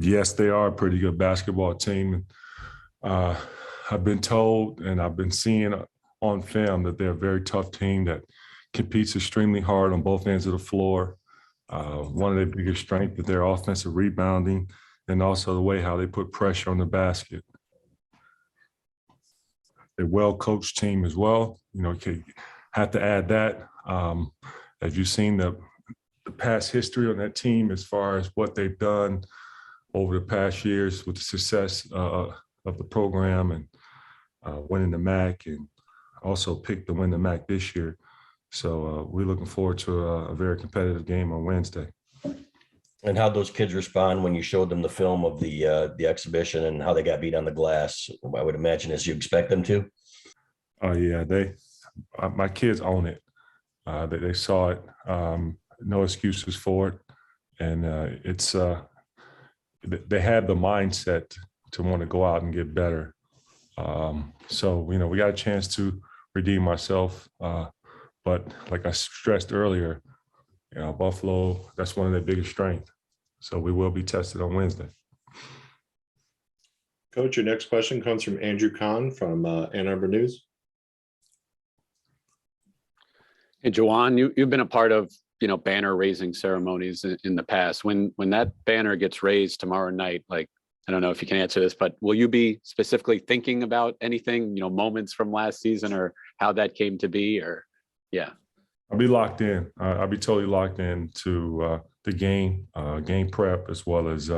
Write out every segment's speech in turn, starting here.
Yes, they are a pretty good basketball team. Uh, I've been told and I've been seeing on film that they're a very tough team that competes extremely hard on both ends of the floor. One of their biggest strengths is their offensive rebounding and also the way how they put pressure on the basket. A well-coached team as well. You know, you have to add that. Have you seen the past history on that team as far as what they've done over the past years with the success of the program and winning the MAC, and also picked to win the MAC this year. So we're looking forward to a very competitive game on Wednesday. And how'd those kids respond when you showed them the film of the exhibition and how they got beat on the glass? I would imagine as you expect them to. Oh yeah, my kids own it. They saw it. No excuses for it, and they have the mindset to want to go out and get better. So you know, we got a chance to redeem ourselves, but like I stressed earlier, you know, Buffalo, that's one of their biggest strengths. So we will be tested on Wednesday. Coach, your next question comes from Andrew Kahn from Ann Arbor News. Hey, Juwan, you've been a part of, you know, banner raising ceremonies in the past. When that banner gets raised tomorrow night, like, I don't know if you can answer this, but will you be specifically thinking about anything, you know, moments from last season or how that came to be, or yeah? I'll be locked in. I'll be totally locked in to the game prep as well as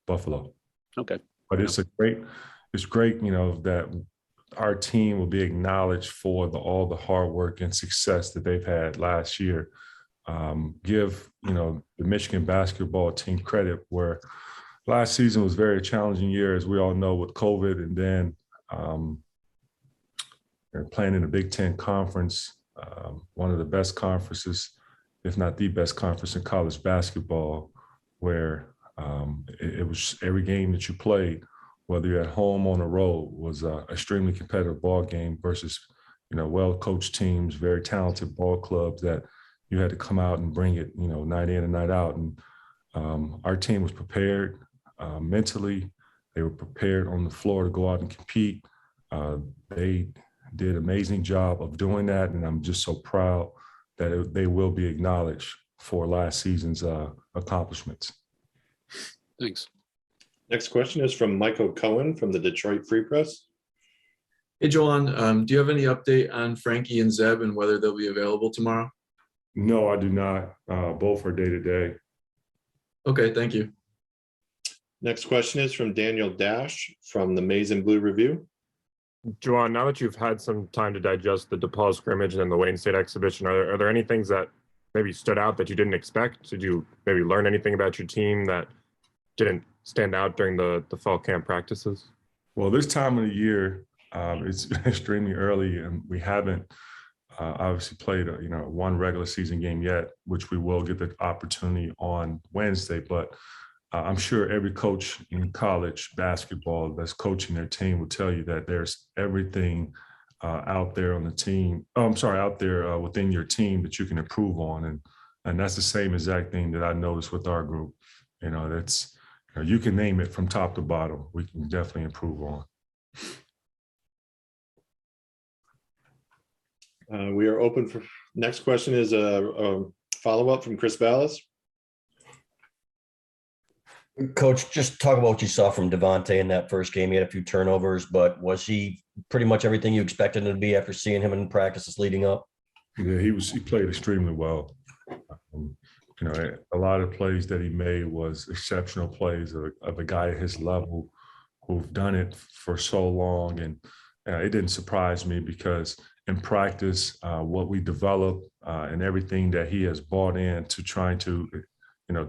Buffalo. Okay. But it's great, you know, that our team will be acknowledged for all the hard work and success that they've had last year. Give, you know, the Michigan basketball team credit, where last season was a very challenging year, as we all know, with COVID, and then they're playing in the Big Ten Conference, one of the best conferences, if not the best conference in college basketball, where it was every game that you played, whether you're at home or on the road, was an extremely competitive ball game versus, you know, well-coached teams, very talented ball clubs that you had to come out and bring it, you know, night in and night out. And our team was prepared mentally. They were prepared on the floor to go out and compete. They did an amazing job of doing that, and I'm just so proud that they will be acknowledged for last season's accomplishments. Thanks. Next question is from Michael Cohen from the Detroit Free Press. Hey, Juwan, do you have any update on Frankie and Zeb and whether they'll be available tomorrow? No, I do not. Both are day-to-day. Okay, thank you. Next question is from Daniel Dash from the Maize and Blue Review. Juwan, now that you've had some time to digest the DePaul scrimmage and the Wayne State exhibition, are there any things that maybe stood out that you didn't expect? Did you maybe learn anything about your team that didn't stand out during the fall camp practices? Well, this time of the year, it's extremely early, and we haven't obviously played one regular season game yet, which we will get the opportunity on Wednesday. But I'm sure every coach in college basketball that's coaching their team will tell you that there's everything out there on the team. Out there within your team that you can improve on, and that's the same exact thing that I noticed with our group. You know, that's you can name it from top to bottom. We can definitely improve on. We are open for next question. Is a follow-up from Chris Ballas. Coach, just talk about what you saw from Devontae in that first game. He had a few turnovers, but was he pretty much everything you expected him to be after seeing him in practices leading up? Yeah, he played extremely well. A lot of plays that he made was exceptional plays of a guy at his level who've done it for so long. And it didn't surprise me because in practice, what we develop and everything that he has bought in to trying to,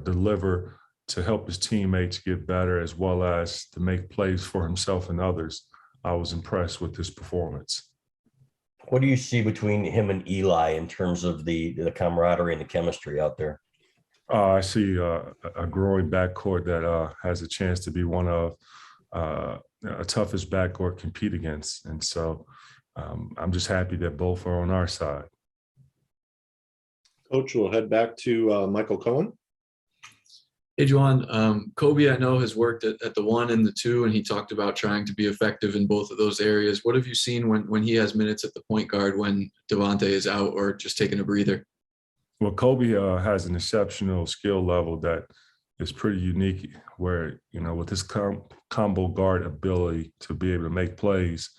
deliver to help his teammates get better, as well as to make plays for himself and others, I was impressed with his performance. What do you see between him and Eli in terms of the camaraderie and the chemistry out there? I see a growing backcourt that has a chance to be one of a toughest backcourt to compete against. And so I'm just happy that both are on our side. Coach, we'll head back to Michael Cohen. Hey, Juwan, Kobe, I know, has worked at the 1 and the 2, and he talked about trying to be effective in both of those areas. What have you seen when he has minutes at the point guard when Devontae is out or just taking a breather? Well, Kobe has an exceptional skill level that is pretty unique where, with his combo guard ability to be able to make plays,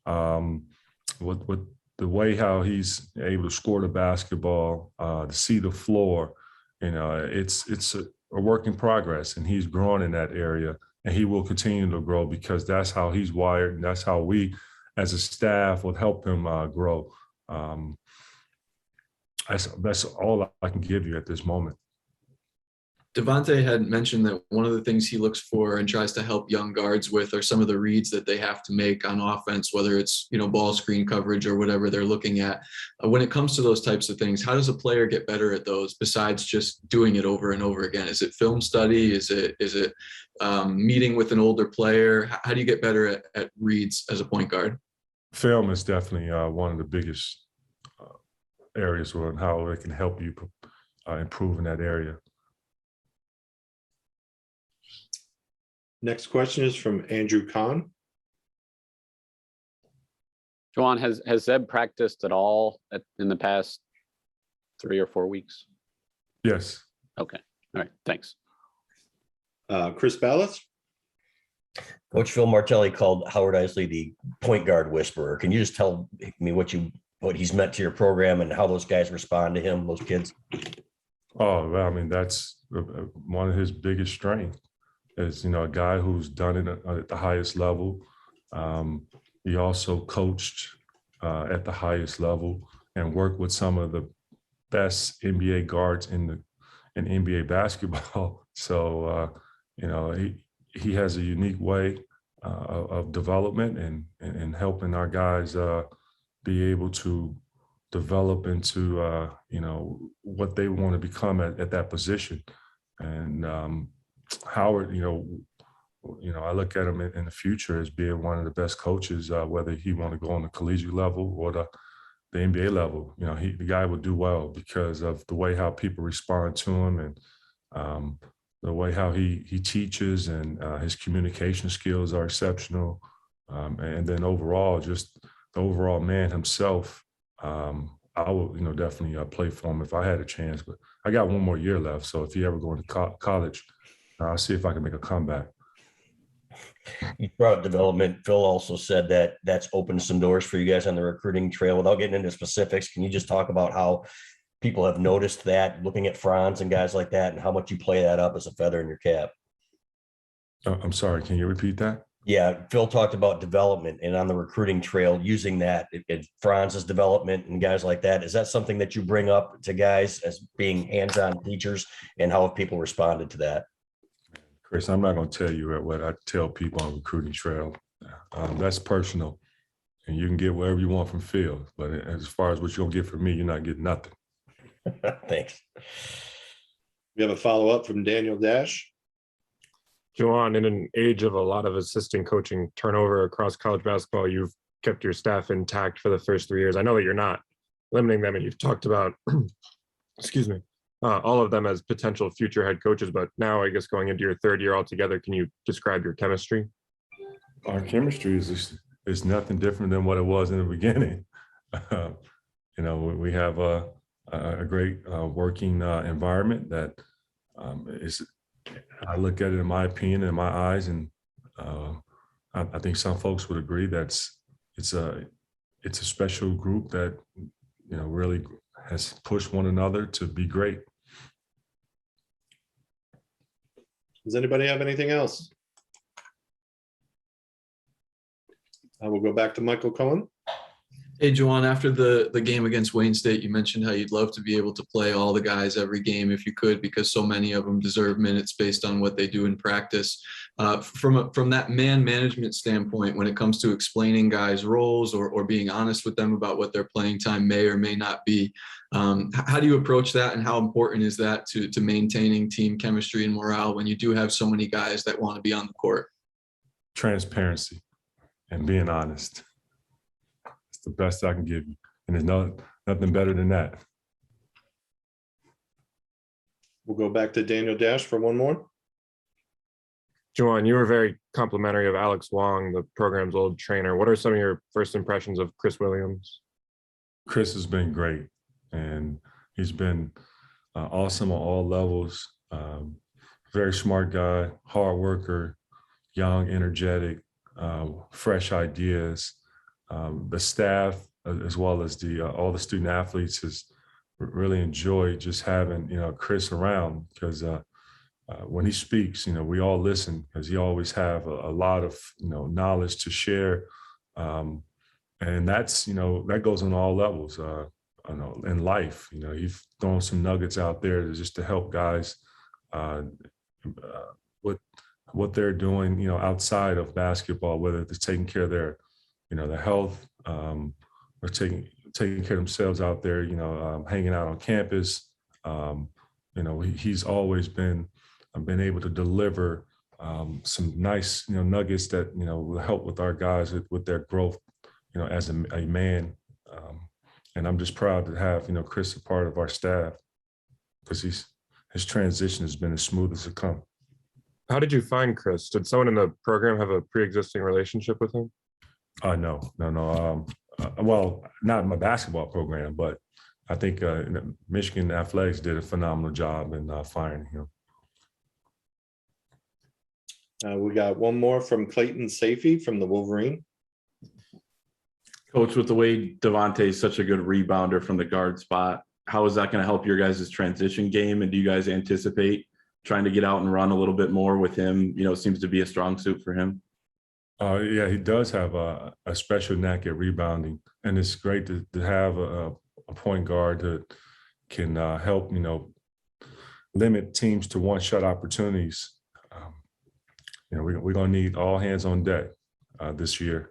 with the way how he's able to score the basketball, to see the floor, it's a work in progress, and he's growing in that area, and he will continue to grow because that's how he's wired, and that's how we, as a staff, will help him grow. That's all I can give you at this moment. Devontae had mentioned that one of the things he looks for and tries to help young guards with are some of the reads that they have to make on offense, whether it's, ball screen coverage or whatever they're looking at. When it comes to those types of things, how does a player get better at those besides just doing it over and over again? Is it film study? Is it meeting with an older player? How do you get better at reads as a point guard? Film is definitely one of the biggest areas on how it can help you improve in that area. Next question is from Andrew Kahn. Juwan, has Zeb practiced at all in the past 3 or 4 weeks? Yes. Okay. All right. Thanks. Chris Ballas. Coach Phil Martelli called Howard Isley the point guard whisperer. Can you just tell me what he's meant to your program and how those guys respond to him, those kids? Oh, well, I mean, that's one of his biggest strengths. Is a guy who's done it at the highest level. He also coached at the highest level and worked with some of the best NBA guards in NBA basketball. So he has a unique way of development and helping our guys be able to develop into what they want to become at that position. And Howard, I look at him in the future as being one of the best coaches, whether he want to go on the collegiate level or the NBA level. The guy would do well because of the way how people respond to him and the way how he teaches, and his communication skills are exceptional. And then overall, just the overall man himself, I would definitely play for him if I had a chance. But I got 1 more year left, so if he ever go into college, I'll see if I can make a comeback. You brought up development. Phil also said that that's opened some doors for you guys on the recruiting trail. Without getting into specifics, can you just talk about how people have noticed that, looking at Franz and guys like that, and how much you play that up as a feather in your cap? I'm sorry, can you repeat that? Yeah, Phil talked about development and on the recruiting trail using that in Franz's development and guys like that. Is that something that you bring up to guys as being hands-on teachers, and how have people responded to that? Chris, I'm not going to tell you what I tell people on recruiting trail. That's personal, and you can get whatever you want from Phil. But as far as what you're going to get from me, you're not getting nothing. Thanks. We have a follow-up from Daniel Dash. Juwan, in an age of a lot of assistant coaching turnover across college basketball, you've kept your staff intact for the first 3 years. I know that you're not limiting them, and you've talked about, excuse me, all of them as potential future head coaches. But now, I guess, going into your 3rd year altogether, can you describe your chemistry? Our chemistry is nothing different than what it was in the beginning. We have a great working environment that is. I look at it, in my opinion, in my eyes, and I think some folks would agree that it's a special group that really has pushed one another to be great. Does anybody have anything else? I will go back to Michael Cohen. Hey, Juwan, after the game against Wayne State, you mentioned how you'd love to be able to play all the guys every game if you could, because so many of them deserve minutes based on what they do in practice. From that man management standpoint, when it comes to explaining guys' roles or being honest with them about what their playing time may or may not be, how do you approach that, and how important is that to maintaining team chemistry and morale when you do have so many guys that want to be on the court? Transparency and being honest. The best I can give you, and there's nothing better than that. We'll go back to Daniel Dash for one more. Juwan, you were very complimentary of Alex Wong, the program's old trainer. What are some of your first impressions of Chris Williams? Chris has been great, and he's been awesome on all levels. Very smart guy, hard worker, young, energetic, fresh ideas. The staff, as well as all the student athletes, has really enjoyed just having Chris around, because when he speaks, we all listen, because he always have a lot of knowledge to share, and that's that goes on all levels. In life, he's throwing some nuggets out there just to help guys what they're doing, outside of basketball, whether it's taking care of their, their health, or taking care of themselves out there, hanging out on campus. He's always been able to deliver some nice, nuggets that, will help with our guys with their growth, as a man. And I'm just proud to have, Chris a part of our staff, because his transition has been as smooth as it comes. How did you find Chris? Did someone in the program have a pre-existing relationship with him? No. Well, not in my basketball program, but I think Michigan Athletics did a phenomenal job in finding him. We got one more from Clayton Safey from the Wolverine. Coach, with the way Devontae is such a good rebounder from the guard spot, how is that going to help your guys' transition game? And do you guys anticipate trying to get out and run a little bit more with him? Seems to be a strong suit for him. Yeah, he does have a special knack at rebounding, and it's great to have a point guard that can help, limit teams to one-shot opportunities. We're going to need all hands on deck this year.